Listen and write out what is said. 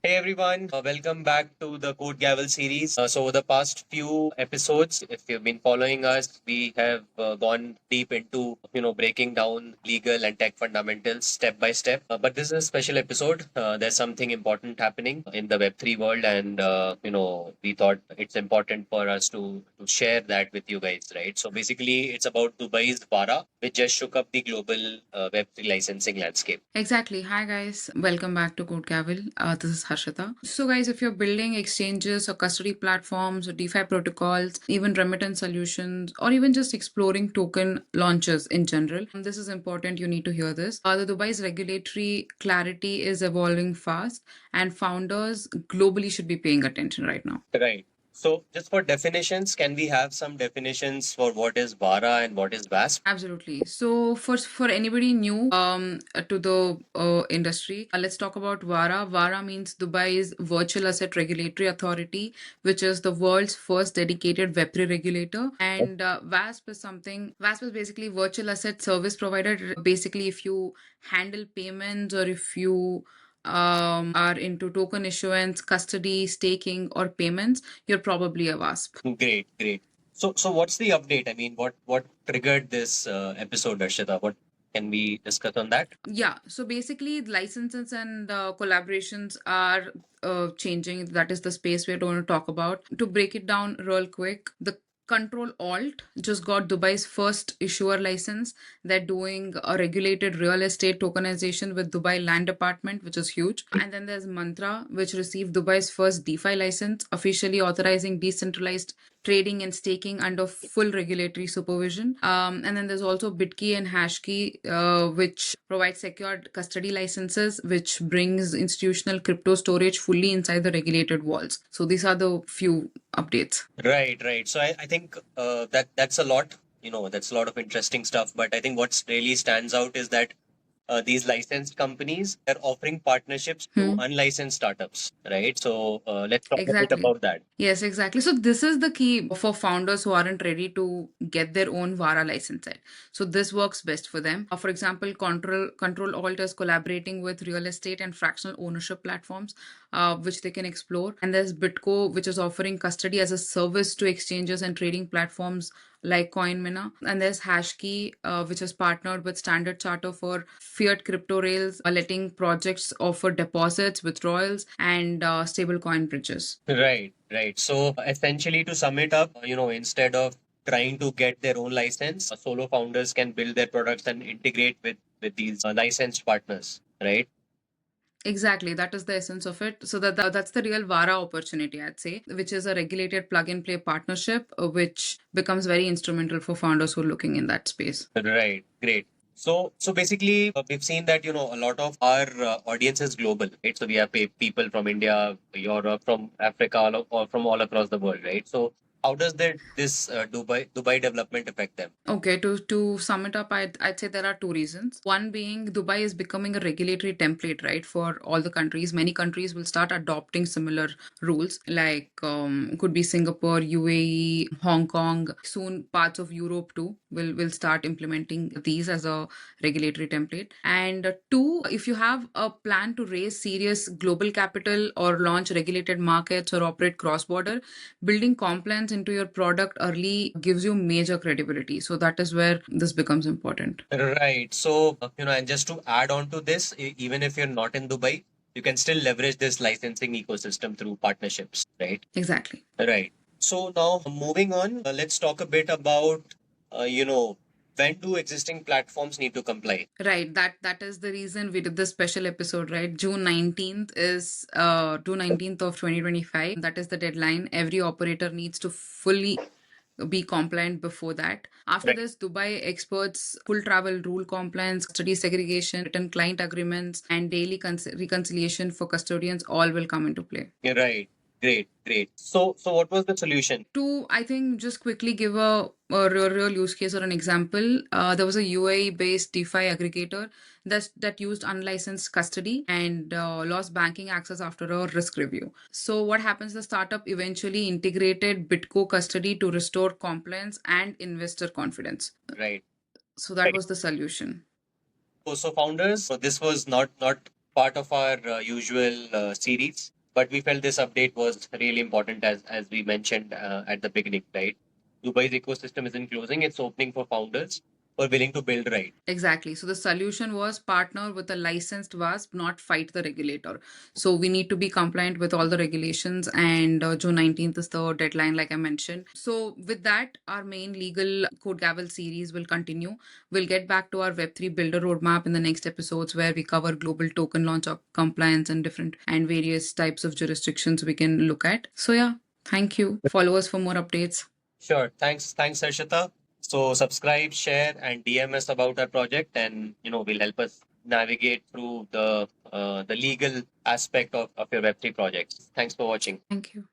Hey everyone, welcome back to the Code Gavel series. So over the past few episodes, if you've been following us, we have gone deep into breaking down legal and tech fundamentals step by step. But this is a special episode. There's something important happening in the Web3 world, and we thought it's important for us to share that with you guys, right? So basically, it's about Dubai's VARA, which just shook up the global Web3 licensing landscape. Exactly. Hi, guys. Welcome back to Code Gavel. This is Harshitha. So, guys, if you're building exchanges or custody platforms or DeFi protocols, even remittance solutions, or even just exploring token launches in general, this is important. You need to hear this. The Dubai's regulatory clarity is evolving fast, and founders globally should be paying attention right now. Right. So, just for definitions, can we have some definitions for what is VARA and what is VASP? Absolutely. So for anybody new to the industry, let's talk about VARA. VARA means Dubai's Virtual Asset Regulatory Authority, which is the world's first dedicated Web3 regulator. And VASP is something. VASP is basically Virtual Asset Service Provider. Basically, if you handle payments or if you are into token issuance, custody, staking, or payments, you're probably a VASP. Great, great. So what's the update? I mean, what triggered this episode, Arshita? What can we discuss on that? Yeah, so basically, licenses and collaborations are changing. That is the space we're going to talk about. To break it down real quick, the Control Alt just got Dubai's first issuer license. They're doing a regulated real estate tokenization with Dubai Land Department, which is huge. And then there's Mantra, which received Dubai's first DeFi license, officially authorizing decentralized trading and staking under full regulatory supervision. And then there's also Bitkey and Hashkey, which provide secured custody licenses, which brings institutional crypto storage fully inside the regulated walls. So these are the few updates. Right, right. So I think that's a lot. That's a lot of interesting stuff. But I think what really stands out is that these licensed companies are offering partnerships to unlicensed startups, right? So let's talk a bit Exactly. about that. Yes, exactly. So this is the key for founders who aren't ready to get their own VARA license set. So this works best for them. For example, Control Alt is collaborating with real estate and fractional ownership platforms, which they can explore. And there's Bitco, which is offering custody as a service to exchanges and trading platforms like CoinMina. And there's Hashkey, which is partnered with Standard Charter for fiat crypto rails, letting projects offer deposits, withdrawals, and stablecoin bridges. Right, right. So essentially, to sum it up, instead of trying to get their own license, solo founders can build their products and integrate with these licensed partners, right? Exactly, that is the essence of it. So that's the real VARA opportunity, I'd say, which is a regulated plug and play partnership, which becomes very instrumental for founders who are looking in that space. Right, great. So basically, we've seen that a lot of our audience is global, right? So we have people from India, Europe, from Africa, or from all across the world, right? So how does this Dubai development affect them? Okay, to sum it up, I'd say there are two reasons. One being Dubai is becoming a regulatory template, right, for all the countries. Many countries will start adopting similar rules, like could be Singapore, UAE, Hong Kong. Soon, parts of Europe too will start implementing these as a regulatory template. And two, if you have a plan to raise serious global capital or launch regulated markets or operate cross border, building compliance into your product early gives you major credibility. So that is where this becomes important. Right. So, and just to add on to this, even if you're not in Dubai, you can still leverage this licensing ecosystem through partnerships, right? Exactly. Right. So now moving on, let's talk a bit about, when do existing platforms need to comply? Right. That is the reason we did this special episode, right? June 19th is June 19th of 2025. That is the deadline. Every operator needs to fully be compliant before that. After Right. this, Dubai experts full travel rule compliance, study segregation, written client agreements, and daily reconciliation for custodians all will come into play. Right. Great, great. So what was the solution? To, I think, just quickly give a real use case or an example, there was a UAE based DeFi aggregator that used unlicensed custody and lost banking access after a risk review. So what happens, the startup eventually integrated Bitco custody to restore compliance and investor confidence. Right. So that Right. was the solution. So founders, so this was not part of our usual series. but we felt this update was really important as we mentioned at the beginning, right? Dubai's ecosystem isn't closing; it's opening for founders who are willing to build right. Exactly. So the solution was partner with a licensed VASP, not fight the regulator. So we need to be compliant with all the regulations, and June 19th is the deadline, like I mentioned. So with that, our main legal Code Gavel series will continue. We'll get back to our Web3 builder roadmap in the next episodes where we cover global token launch compliance and different and various types of jurisdictions we can look at. So yeah, thank you. Follow us for more updates. Sure. Thanks, Harshita. So subscribe, share, and DM us about our project, and will help us navigate through the legal aspect of your Web3 projects. Thanks for watching. Thank you.